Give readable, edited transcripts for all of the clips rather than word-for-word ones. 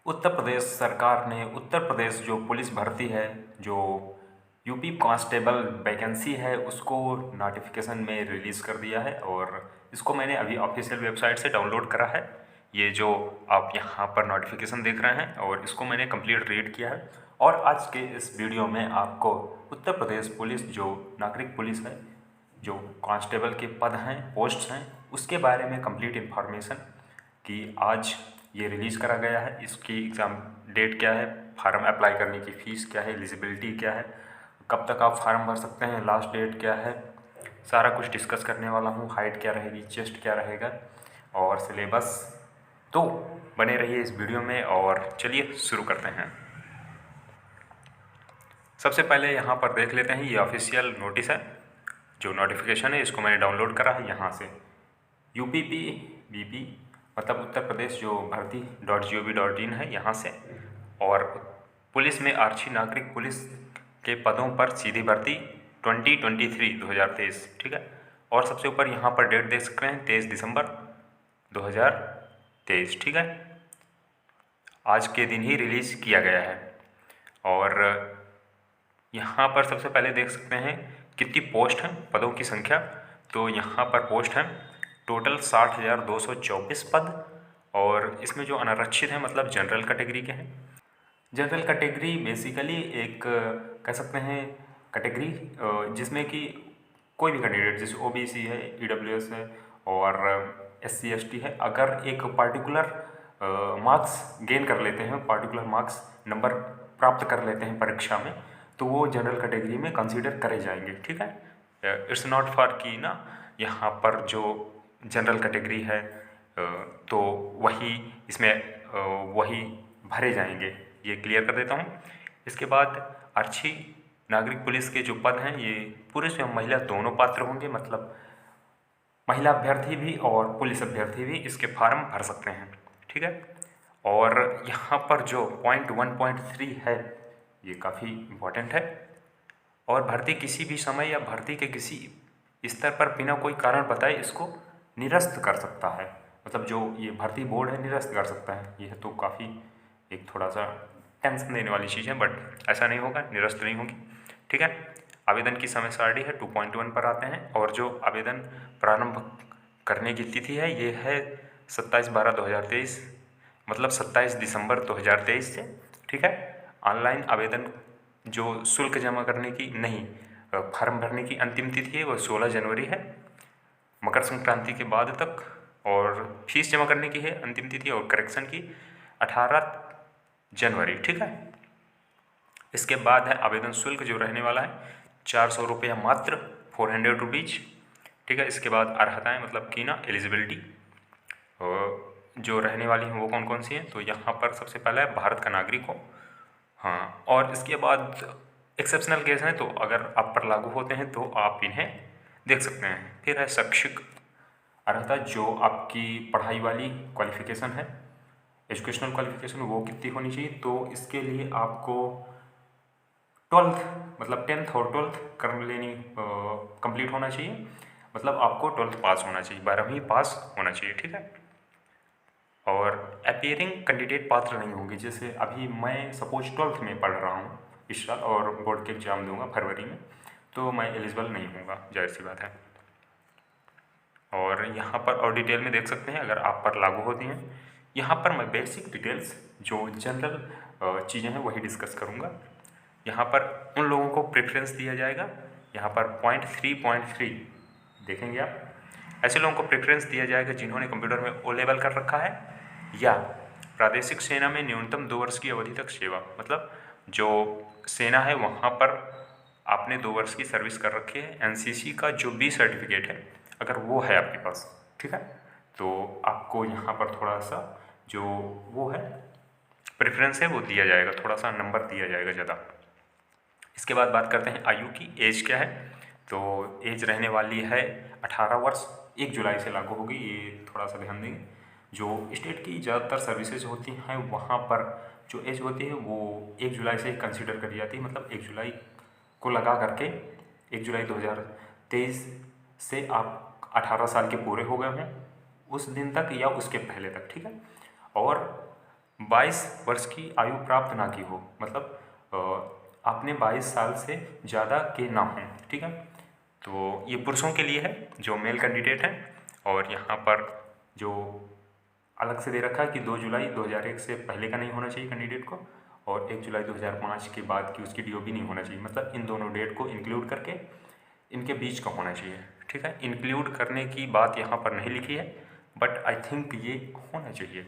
उत्तर प्रदेश सरकार ने उत्तर प्रदेश जो पुलिस भर्ती है, जो यूपी कांस्टेबल वैकेंसी है, उसको नोटिफिकेशन में रिलीज़ कर दिया है और इसको मैंने अभी ऑफिशियल वेबसाइट से डाउनलोड करा है। ये जो आप यहाँ पर नोटिफिकेशन देख रहे हैं और इसको मैंने कंप्लीट रीड किया है और आज के इस वीडियो में आपको उत्तर प्रदेश पुलिस जो नागरिक पुलिस है, जो कांस्टेबल के पद हैं, पोस्ट हैं, उसके बारे में कंप्लीट इन्फॉर्मेशन कि आज ये रिलीज़ करा गया है। इसकी एग्ज़ाम डेट क्या है, फार्म अप्लाई करने की फ़ीस क्या है, एलिजिबिलिटी क्या है, कब तक आप फार्म भर सकते हैं, लास्ट डेट क्या है, सारा कुछ डिस्कस करने वाला हूँ। हाइट क्या रहेगी, चेस्ट क्या रहेगा और सिलेबस। तो बने रहिए इस वीडियो में और चलिए शुरू करते हैं। सबसे पहले यहाँ पर देख लेते हैं, ये ऑफिशियल नोटिस है, जो नोटिफिकेशन है इसको मैंने डाउनलोड करा है यहाँ से। UPPBP मतलब उत्तर प्रदेश जो भर्ती.gov.in है यहाँ से। और पुलिस में आरक्षी नागरिक पुलिस के पदों पर सीधी भर्ती 2023 ठीक है। और सबसे ऊपर यहाँ पर डेट देख सकते हैं 23 दिसंबर 2023 ठीक है। आज के दिन ही रिलीज़ किया गया है। और यहाँ पर सबसे पहले देख सकते हैं कितनी पोस्ट हैं, पदों की संख्या। तो यहाँ पर पोस्ट हैं टोटल 60,224 पद और इसमें जो अनारक्षित हैं मतलब जनरल कैटेगरी के हैं। जनरल कैटेगरी बेसिकली एक कह सकते हैं कैटेगरी जिसमें कि कोई भी कैंडिडेट, जैसे OBC है, EWS है और SC ST है, अगर एक पार्टिकुलर मार्क्स गेन कर लेते हैं, पार्टिकुलर मार्क्स नंबर प्राप्त कर लेते हैं परीक्षा में, तो वो जनरल कैटेगरी में कंसीडर करे जाएंगे ठीक है। इट्स नॉट फॉर कि ना यहाँ पर जो जनरल कैटेगरी है तो वही इसमें वही भरे जाएंगे, ये क्लियर कर देता हूँ। इसके बाद आरक्षी नागरिक पुलिस के जो पद हैं ये पुरुष एवं महिला दोनों पात्र होंगे, मतलब महिला अभ्यर्थी भी और पुलिस अभ्यर्थी भी इसके फॉर्म भर सकते हैं ठीक है। और यहाँ पर जो पॉइंट 1.3 है ये काफ़ी इम्पोर्टेंट है। और भर्ती किसी भी समय या भर्ती के किसी स्तर पर बिना कोई कारण बताए इसको निरस्त कर सकता है, मतलब जो ये भर्ती बोर्ड है निरस्त कर सकता है। यह तो काफ़ी एक थोड़ा सा टेंशन देने वाली चीज़ है, बट ऐसा नहीं होगा, निरस्त नहीं होगी ठीक है। आवेदन की समय सारणी है 2.1 पर आते हैं और जो आवेदन प्रारंभ करने की तिथि है ये है 27/12/2023 मतलब 27 दिसंबर 2023 से ठीक है। ऑनलाइन आवेदन जो शुल्क जमा करने की नहीं, फॉर्म भरने की अंतिम तिथि है वो 16 जनवरी है, मकर संक्रांति के बाद तक। और फीस जमा करने की है अंतिम तिथि और करेक्शन की 18 जनवरी ठीक है। इसके बाद है आवेदन शुल्क जो रहने वाला है 400 रुपया मात्र, 400 रुपीज़ ठीक है। इसके बाद अर्हताएँ मतलब कि ना एलिजिबिलिटी जो रहने वाली हैं वो कौन कौन सी हैं, तो यहाँ पर सबसे पहला है भारत का नागरिक हो, हाँ। और इसके बाद एक्सेप्शनल केस हैं तो अगर आप पर लागू होते हैं तो आप इन्हें देख सकते हैं। फिर है शैक्षिक अर्हता, जो आपकी पढ़ाई वाली क्वालिफिकेशन है, एजुकेशनल क्वालिफिकेशन वो कितनी होनी चाहिए, तो इसके लिए आपको 12th मतलब 10th और 12th कर लेनी कंप्लीट होना चाहिए, मतलब आपको 12th पास होना चाहिए, 12वीं पास होना चाहिए ठीक है। और अपीयरिंग कैंडिडेट पात्र नहीं होंगे, जैसे अभी मैं सपोज 12th में पढ़ रहा हूँ इस साल और बोर्ड के एग्ज़ाम दूंगा फरवरी में, तो मैं एलिजिबल नहीं होऊंगा, जाहिर सी बात है। और यहाँ पर और डिटेल में देख सकते हैं अगर आप पर लागू होती हैं। यहाँ पर मैं बेसिक डिटेल्स जो जनरल चीज़ें हैं वही डिस्कस करूँगा। यहाँ पर उन लोगों को प्रेफरेंस दिया जाएगा, यहाँ पर पॉइंट 3.3 देखेंगे आप, ऐसे लोगों को प्रेफरेंस दिया जाएगा जिन्होंने कंप्यूटर में O लेवल कर रखा है या प्रादेशिक सेना में न्यूनतम 2 वर्ष की अवधि तक सेवा, मतलब जो सेना है वहाँ पर आपने 2 वर्ष की सर्विस कर रखी है, NCC का जो भी सर्टिफिकेट है अगर वो है आपके पास ठीक है, तो आपको यहाँ पर थोड़ा सा जो वो है प्रेफरेंस है वो दिया जाएगा, थोड़ा सा नंबर दिया जाएगा ज़्यादा। इसके बाद बात करते हैं आयु की, एज क्या है, तो एज रहने वाली है 18 वर्ष, 1 जुलाई से लागू होगी, ये थोड़ा सा ध्यान देंगे। जो स्टेट की ज़्यादातर सर्विसेज होती हैं वहाँ पर जो एज होती है वो 1 जुलाई से कंसिडर करी जाती है, मतलब 1 जुलाई को लगा करके 1 जुलाई 2023 से आप 18 साल के पूरे हो गए हैं उस दिन तक या उसके पहले तक ठीक है। और 22 वर्ष की आयु प्राप्त ना की हो, मतलब आपने 22 साल से ज़्यादा के ना हों, ठीक है। तो ये पुरुषों के लिए है जो मेल कैंडिडेट हैं। और यहाँ पर जो अलग से दे रखा है कि 2 जुलाई 2001 से पहले का नहीं होना चाहिए कैंडिडेट को, और 1 जुलाई 2005 के बाद की उसकी DOB नहीं होना चाहिए। मतलब इन दोनों डेट को इंक्लूड करके इनके बीच का होना चाहिए, ठीक है। इंक्लूड करने की बात यहाँ पर नहीं लिखी है, बट आई थिंक ये होना चाहिए।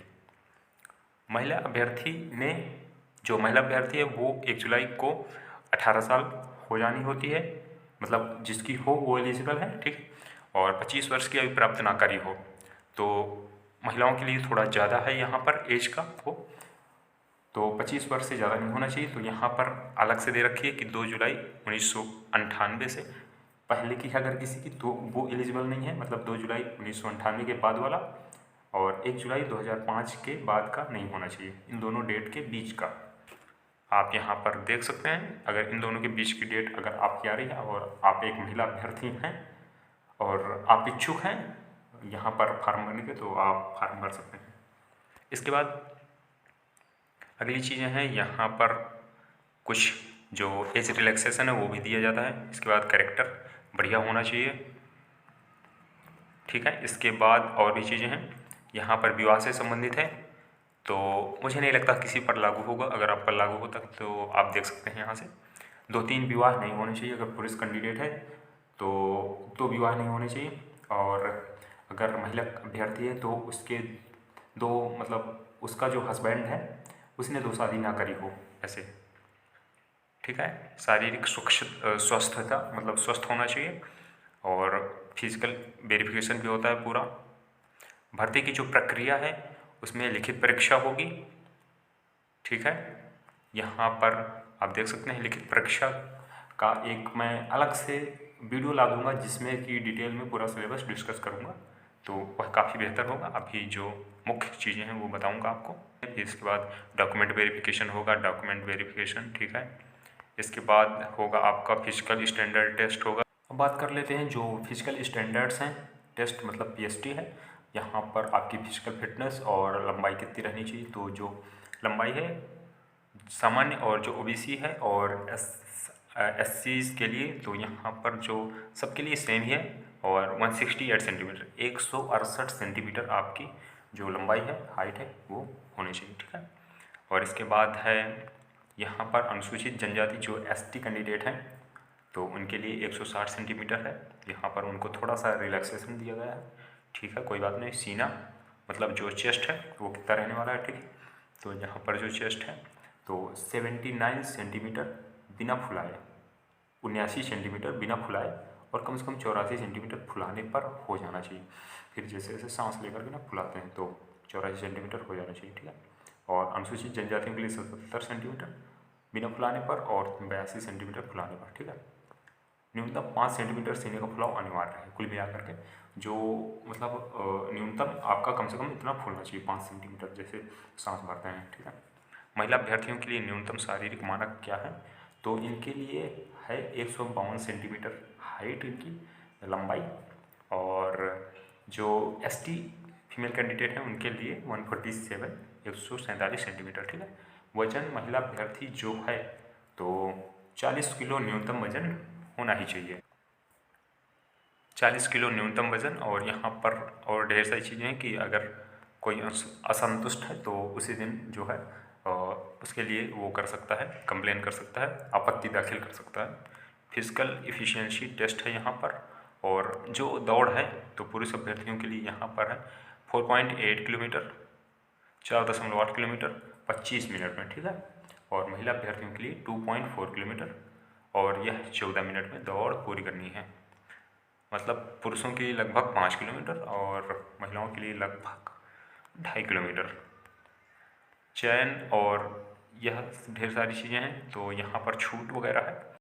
महिला अभ्यर्थी ने, जो महिला अभ्यर्थी है वो 1 जुलाई को 18 साल हो जानी होती है, मतलब जिसकी हो वो एलिजिबल है, ठीक। और 25 वर्ष की आयु प्राप्त ना करी हो, तो महिलाओं के लिए थोड़ा ज़्यादा है यहाँ पर एज का वो, तो 25 वर्ष से ज़्यादा नहीं होना चाहिए। तो यहाँ पर अलग से दे रखी है कि 2 जुलाई 1998 से पहले की है अगर किसी की, तो वो एलिजिबल नहीं है, मतलब 2 जुलाई 1998 के बाद वाला, और 1 जुलाई 2005 के बाद का नहीं होना चाहिए, इन दोनों डेट के बीच का। आप यहाँ पर देख सकते हैं, अगर इन दोनों के बीच की डेट अगर आपकी आ रही है और आप एक महिला अभ्यर्थी हैं और आप इच्छुक हैं यहाँ पर फार्म भरने के, तो आप फार्म भर सकते हैं। इसके बाद अगली चीज़ें हैं, यहाँ पर कुछ जो एज रिलैक्सेशन है वो भी दिया जाता है। इसके बाद कैरेक्टर बढ़िया होना चाहिए, ठीक है। इसके बाद और भी चीज़ें हैं, यहाँ पर विवाह से संबंधित है, तो मुझे नहीं लगता किसी पर लागू होगा। अगर आप पर लागू होता तो आप देख सकते हैं यहाँ से 2-3 विवाह नहीं होने चाहिए। अगर पुरुष कैंडिडेट है तो 2 विवाह नहीं होने चाहिए, और अगर महिला अभ्यर्थी है तो उसके 2, मतलब उसका जो हस्बैंड है उसने 2 शादी ना करी हो ऐसे, ठीक है। शारीरिक स्वस्थता, मतलब स्वस्थ होना चाहिए, और फिजिकल वेरिफिकेशन भी होता है पूरा। भर्ती की जो प्रक्रिया है उसमें लिखित परीक्षा होगी, ठीक है। यहाँ पर आप देख सकते हैं लिखित परीक्षा का एक मैं अलग से वीडियो ला दूँगा जिसमें कि डिटेल में पूरा सिलेबस डिस्कस करूँगा, तो वह काफ़ी बेहतर होगा। अभी जो मुख्य चीज़ें हैं वो बताऊँगा आपको। इसके बाद डॉक्यूमेंट वेरिफिकेशन होगा, डॉक्यूमेंट वेरिफिकेशन, ठीक है। इसके बाद होगा आपका फिजिकल स्टैंडर्ड टेस्ट होगा। अब बात कर लेते हैं जो फिजिकल स्टैंडर्ड्स हैं, टेस्ट मतलब PST है। यहाँ पर आपकी फिजिकल फिटनेस और लंबाई कितनी रहनी चाहिए, तो जो लंबाई है सामान्य और जो OBC है और SCs के लिए, तो यहाँ पर जो सबके लिए सेम ही है, और 168 सेंटीमीटर 168 सेंटीमीटर आपकी जो लंबाई है, हाइट है, वो होनी चाहिए, ठीक है। और इसके बाद है यहाँ पर अनुसूचित जनजाति जो ST कैंडिडेट हैं, तो उनके लिए 160 सेंटीमीटर है। यहाँ पर उनको थोड़ा सा रिलैक्सेशन दिया गया है, ठीक है, कोई बात नहीं। सीना मतलब जो चेस्ट है वो कितना रहने वाला है, ठीक है। तो यहाँ पर जो चेस्ट है तो 79 सेंटीमीटर बिना फुलाए, 79 सेंटीमीटर बिना फुलाए, और कम से कम 84 सेंटीमीटर फुलाने पर हो जाना चाहिए। फिर जैसे जैसे सांस लेकर के ना फुलाते हैं तो 84 सेंटीमीटर हो जाना चाहिए, ठीक है। और अनुसूचित जनजातियों के लिए 77 सेंटीमीटर बिना फुलाने पर और 82 सेंटीमीटर फुलाने पर, ठीक है। न्यूनतम 5 सेंटीमीटर सीने का फुलाव अनिवार्य है। कुल मिलाकर के जो मतलब न्यूनतम आपका कम से कम इतना फूलना चाहिए 5 सेंटीमीटर, जैसे सांस भरते हैं, ठीक है। महिला अभ्यर्थियों के लिए न्यूनतम शारीरिक मानक क्या है, तो इनके लिए है 152 सेंटीमीटर हाइट इनकी लंबाई, और जो ST फीमेल कैंडिडेट हैं उनके लिए 147 सेंटीमीटर, ठीक है। वजन महिला अभ्यर्थी जो है तो 40 किलो न्यूनतम वजन होना ही चाहिए, 40 किलो न्यूनतम वजन। और यहाँ पर और ढेर सारी चीज़ें हैं कि अगर कोई असंतुष्ट है तो उसी दिन जो है उसके लिए वो कर सकता है, कंप्लेन कर सकता है, आपत्ति दाखिल कर सकता है। फिजिकल इफ़िशियंसी टेस्ट है यहाँ पर, और जो दौड़ है तो पुरुष अभ्यर्थियों के लिए यहाँ पर है 4.8 किलोमीटर, 4.8 किलोमीटर 25 मिनट में, ठीक है। और महिला अभ्यर्थियों के लिए 2.4 किलोमीटर, और यह 14 मिनट में दौड़ पूरी करनी है। मतलब पुरुषों के लिए लगभग 5 किलोमीटर और महिलाओं के लिए लगभग 2.5 किलोमीटर। चयन और यह ढेर सारी चीज़ें हैं, तो यहाँ पर छूट वगैरह है।